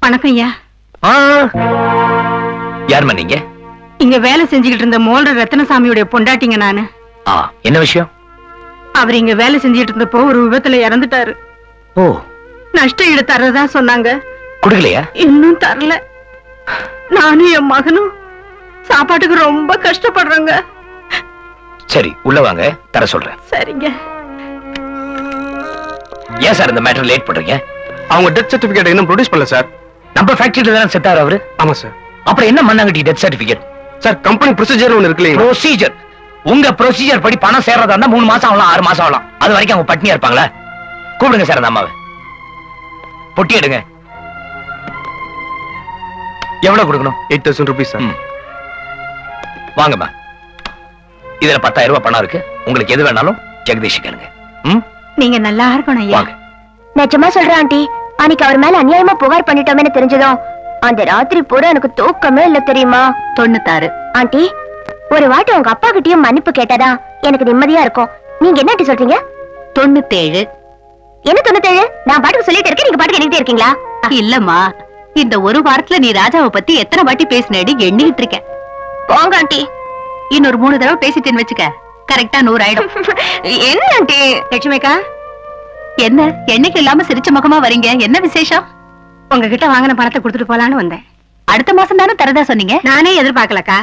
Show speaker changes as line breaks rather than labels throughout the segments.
வணக்கம் ஐயா.
யாருமா நீங்க?
இங்க வேலை செஞ்சுக்கிட்டு இருந்த மோல்டர் ரத்னசாமியுடைய பொண்டாட்டிங்க நானு.
என்ன விஷயம்?
அவர் இங்க வேலை செஞ்சுட்டு இருந்தப்போ ஒரு விபத்துல இறந்துட்டாரு.
ஓ.
நஷ்ட ஈடு தரதா சொன்னாங்க.
குடுக்கலையா?
இன்னும் தரல. நானும் என் மகனும் சாப்பாட்டுக்கு ரொம்ப கஷ்டப்படுறோங்க.
சரி உள்ள வாங்க, தர சொல்றேன்.
சரிங்க.
ஏன் சார் இந்த மேட்டர் லேட் பண்றீங்க?
அவங்க டெத் சர்டிபிகேட் இன்னும் ப்ரொடியூஸ் பண்ணல சார்.
நம்ம ஃபேக்டரியில தான் செத்தாரு அவரு.
ஆமா சார்.
அப்புறம் என்ன மண்ணாங்கட்டி death certificate?
Sir company procedure ஒன்னு இருக்கு இல்லையா?
ப்ரொசீஜர். உங்க ப்ரொசீஜர் படி பணம் சேர்றதா இருந்தா 3 மாசம் ஆகலாம், 6 மாசம் ஆகலாம். அது வரைக்கும் அவங்க பட்னியா இருப்பாங்களா? கூப்பிடுங்க சார் அந்த அம்மாவை. பொட்டி எடுங்க. எவ்வளவு கொடுக்கணும்?
8000 rupees சார்.
வாங்கம்மா. இதுல 10,000 ரூபாய் பணம் இருக்கு. உங்களுக்கு எது வேணாலும் ஜெகதீஷ் கேளுங்க.
நீங்க நல்லா இருக்கணும் ஐயா.
நிஜமா சொல்றேன் ஆண்டி, அன்னைக்கு அவர் மேல அநியாயமா புகார் பண்ணிட்டோமே தெரிஞ்சதும் அந்த ராத்திரி பூரா எனக்கு தூக்கமே இல்ல தெரியுமா?
96.
ஆண்டி, ஒரு வாட்டி உங்க அப்பா கிட்டயும் மன்னிப்பு கேட்டாதான் எனக்கு நிம்மதியா இருக்கும். நீங்க என்ன சொல்றீங்க?
97.
என்ன 97? நான் பாட்டுக்கு சொல்லிட்டு இருக்கேன், நீங்க பாட்டுக்கு எண்ணிட்டே இருக்கீங்களா?
இல்லம்மா, இந்த ஒரு வாரத்துல நீ ராஜாவை பத்தி எத்தனை வாட்டி பேசினேடி எண்ணிட்டு இருக்கேன்.
போங்க ஆண்டி.
இன்னொரு 3 தடவை பேசிட்டேன்னு வச்சுக்க, கரெக்டா 100 ஆயிடும்.
என்ன ஆண்டி?
லட்சுமிக்கா, என்ன என்னைக்கு இல்லாம சிரிச்ச முகமா வரீங்க? என்ன விசேஷம்? உங்ககிட்ட வாங்கின பணத்தை கொடுத்துட்டு போலான்னு வந்தேன். அடுத்த மாசம் தானே தரதா சொன்னீங்க. நானே எதிர்பார்க்கலக்கா.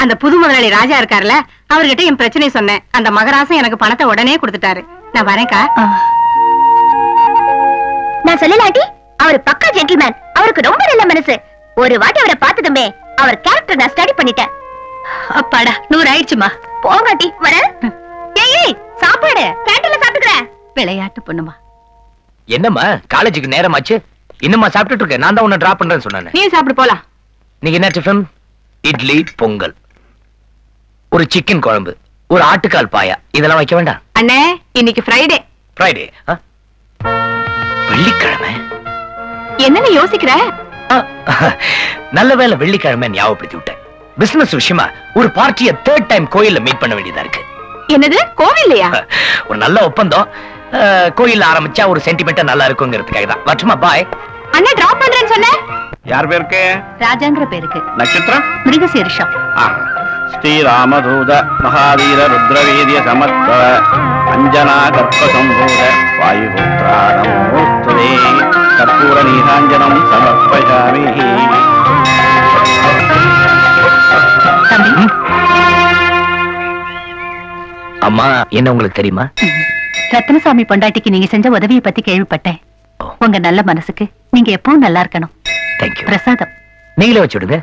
அந்த புது முதலாளி ராஜா இருக்காருல, அவர்கிட்ட என் பிரச்சனை சொன்னேன். அந்த மகராசன் எனக்கு பணத்தை உடனே கொடுத்துட்டாரு. நான் வரேன்க்கா.
நான் சொல்லல ஆண்டி, அவர் பக்கா ஜென்டில்மேன். அவருக்கு ரொம்ப நல்ல மனசு. ஒரு வாட்டி அவரை பார்த்ததுமே அவர் கேரக்டர் நான் ஸ்டடி பண்ணிட்டேன்.
அப்பாடா, 100 ஆயிடுச்சுமா.
போங்க ஆண்டி, வரேன். ஏய் சாப்பாடு கேண்டீன்ல சாப்பிட்டுக்கிறேன்.
விளையாட்டு பொண்ணுமா.
என்னம்மா காலேஜுக்கு நேரமாச்சு, இன்னுமா சாப்பிட்டுட்டு இருக்க? நான் தான் உன்னை டிராப் பண்றேன்னு சொன்னேன்.
நீ சாப்பிட்டு போலாம்.
நீங்க என்ன டிஃபன்? இட்லி, பொங்கல், ஒரு சிக்கன் குழம்பு, ஒரு ஆட்டுக்கால் பாயா, இதெல்லாம் வைக்க வேண்டாம்?
அண்ணே, இன்னைக்கு ஃப்ரைடே.
ஃப்ரைடே? வெள்ளிக்கிழமை?
என்னன்னு யோசிக்கிற?
நல்ல வேலை வெள்ளிக்கிழமை ஞாபகப்படுத்தி விட்டேன். பிசினஸ் விஷயமா ஒரு பார்ட்டியை 3rd டைம் கோயில்ல மீட் பண்ண வேண்டியதா இருக்கு.
என்னது, கோவில்லையா?
ஒரு நல்ல ஒப்பந்தம். கோயில்ல ஆரம்பிச்சா ஒரு சென்டிமெண்டா நல்லா இருக்குங்கிறதுக்காக தான். வச்சுமா, பாய்.
அண்ணே டிராப் பண்றேன்னு சொன்ன.
யார் பேருக்கு?
ராஜாங்கிற பேருக்கு.
நட்சத்திரம்?
மிருகசீரிஷம்.
ஸ்ரீராமதூத மகாவீர ருத்ரவீரிய சமத்வ அஞ்சனா கர்ப்ப சம்பூத வாயுபுத்ராணம் மூர்த்ததே கற்பூர நீராஞ்சனம் சமர்ப்பயாமி.
தம்பி,
அம்மா என்ன உங்களுக்கு தெரியுமா?
ரத்னசாமி பொண்டாட்டிக்கு நீங்க செஞ்ச உதவியை பத்தி கேள்விப்பட்டேன். உங்க நல்ல மனசுக்கு நீங்க எப்பவும் நல்லா இருக்கணும்.
தேங்க்யூ.
பிரசாதம்
நீங்களே வச்சு விடுங்க.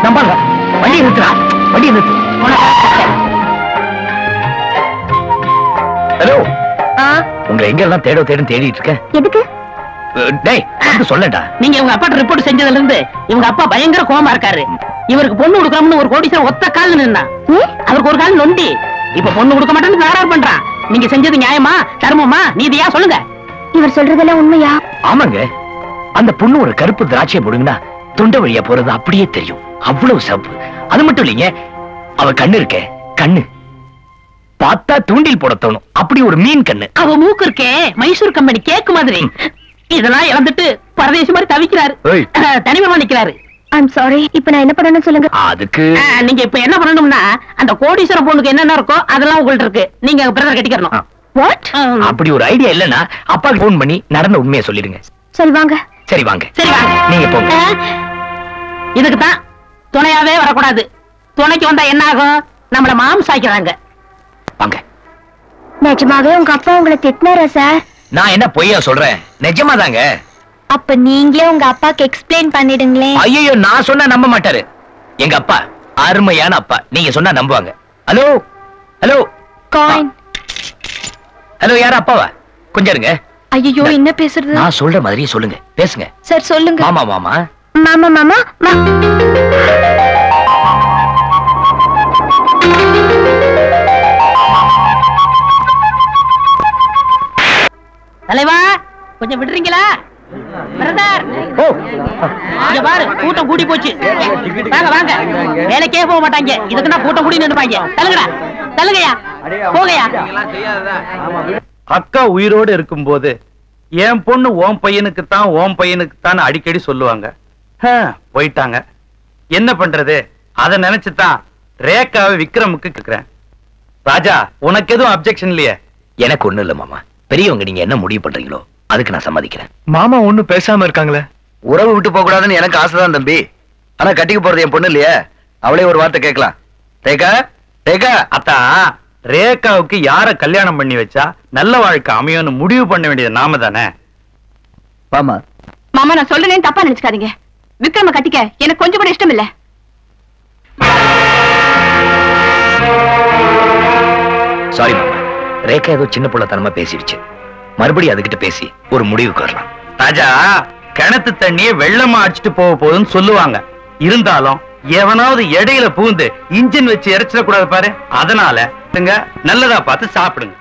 நம்பாங்க. வண்டியை நிறுத்துறா, வண்டியை நிறுத்து. ஹலோ, உங்களை எங்க எல்லாம் தேடிட்டு இருக்கேன்.
எதுக்கு?
டேய், சொல்லடா.
நீங்க உங்க அப்பா ரிப்போர்ட் செஞ்சதுல இருந்து இவங்க அப்பா பயங்கர கோவமா இருக்காரு. இவருக்கு பொண்ணு கொடுக்கணும்னு ஒரு கோடீஸ்வரன் ஒத்த கால்ல நின்னா, அவருக்கு ஒரு கால் நொண்டி. இப்ப பொண்ணு கொடுக்க மாட்டேன்னு வேறார் பண்றான். நீங்க செஞ்சது நியாயமா, தர்மமா, நீதியா சொல்லுங்க.
இவர் சொல்றதெல்லாம் உண்மையா?
ஆமாங்க. அந்த பொண்ணு ஒரு கருப்பு திராட்சை போடுங்கன்னா தொண்டை வழியா போறது அப்படியே தெரியும். அவ்வளவு சிவப்பு. அது மட்டும் இல்லைங்க, அவ கண்ணு இருக்கே, கண்ணு பார்த்தா தூண்டில் போட தோணும். அப்படி ஒரு மீன் கண்ணு.
அவ மூக்கு இருக்கே, மைசூர் கம்பெனி கேக்கு மாதிரி. இதெல்லாம் இழந்துட்டு பரதேசி மாதிரி தவிக்கிறாரு, தனிமையா நிக்கிறாரு.
I'm sorry. இப்ப நான் என்ன பண்ணணும் சொல்லுங்க.
அதுக்கு
நீங்க இப்ப என்ன பண்ணணும்னா, அந்த கோடீஸ்வர பொண்ணுக்கு என்னென்ன இருக்கோ அதெல்லாம் உங்கள்ட்ட இருக்கு. நீங்க பிரதர் கட்டிக்கணும்.
வாட்?
அப்படி ஒரு ஐடியா இல்லன்னா அப்பாக்கு போன் பண்ணி நடந்த உண்மையை சொல்லிடுங்க.
சரி வாங்க.
சரி வாங்க.
சரி வாங்க.
நீங்க போங்க.
இதுக்குதான் துணையாவே வரக்கூடாது. துணைக்கு வந்தா என்ன ஆகும்? நம்மள மாம்சாக்கிறாங்க.
வாங்க.
நிஜமாவே உங்க அப்பா உங்களை திட்டினாரா சார்?
நான் என்ன பொய்யா சொல்றேன், நிஜமாதாங்க.
அப்ப நீங்களே உங்க அப்பாக்கு எக்ஸ்பிளைன் பண்ணிடுங்களே.
ஐயோ, நான் சொன்னா நம்ப மாட்டாரு. எங்க அப்பா அருமையான அப்பா, நீங்க சொன்னா நம்புவாங்க. Hello hello
coin.
ஹலோ, யார அப்பாவா? கொஞ்சம் இருங்க.
ஐயோ, என்ன பேசுறது?
நான் சொல்ற மாதிரியே சொல்லுங்க, பேசுங்க.
சார் சொல்லுங்க.
மாமா மாமா
மாமா மாமா.
தலைவா, கொஞ்சம் விடுறீங்களா? பிரதர் இங்க பாரு கூட்டம் கூடி போச்சு. வாங்க வாங்க, வேலைக்கே போக மாட்டாங்க, இதுக்கு நான் கூட்டம் கூடி நின்னுப்பாங்க. தள்ளுங்கடா தள்ளுங்கயா, போகையா.
அக்கா உயிரோடு இருக்கும்போது என் பொண்ணு ஓம் பையனுக்குத்தான் ஓம் பையனுக்குத்தான் அடிக்கடி சொல்லுவாங்க. போயிட்டாங்க, என்ன பண்றது? அத நினைச்சுதான் ரேகாவை விக்ரமுக்கு கேக்குறேன். ராஜா, உனக்கு எதுவும் அப்செக்ஷன் இல்லையே?
எனக்கு ஒண்ணு இல்ல மாமா. பெரியவங்க நீங்க என்ன முடிவு பண்றீங்களோ அதுக்கு நான் சம்மதிக்கிறேன்.
மாமா ஒண்ணும் பேசாம இருக்காங்களே.
உறவு விட்டு போக கூடாதுன்னு எனக்கு ஆசைதான் தம்பி. ஆனா கட்டிக்க போறது என் பொண்ணு இல்லையே, அவளே ஒரு வார்த்தை கேட்கலாம். ரேகா ரேகா,
அத்தா ரேகாவுக்கு யார கல்யாணம் பண்ணி வச்சா நல்ல வாழ்க்கை அமையும்னு முடிவு பண்ண வேண்டியது நாம தானே.
மாமா
மாமா, நான் சொல்றேன்னு தப்பா நினைச்சுக்காதீங்க. விக்ரம கட்டிக்க எனக்கு கொஞ்சம் கூட இஷ்டம் இல்ல.
சாரி மாமா, ரேகா ஏதோ சின்ன புள்ளத்தனமா பேசிடுச்சு. மறுபடியும் அதுகிட்ட பேசி ஒரு முடிவுக்கு வரலாம்.
ராஜா, கிணத்து தண்ணியை வெள்ளமா அடிச்சுட்டு போக போகுதுன்னு சொல்லுவாங்க. இருந்தாலும் எவனாவது இடையில பூந்து இன்ஜின் வச்சு இறைச்சிட கூடாது பாரு. அதனால நல்லதா பார்த்து சாப்பிடுங்க.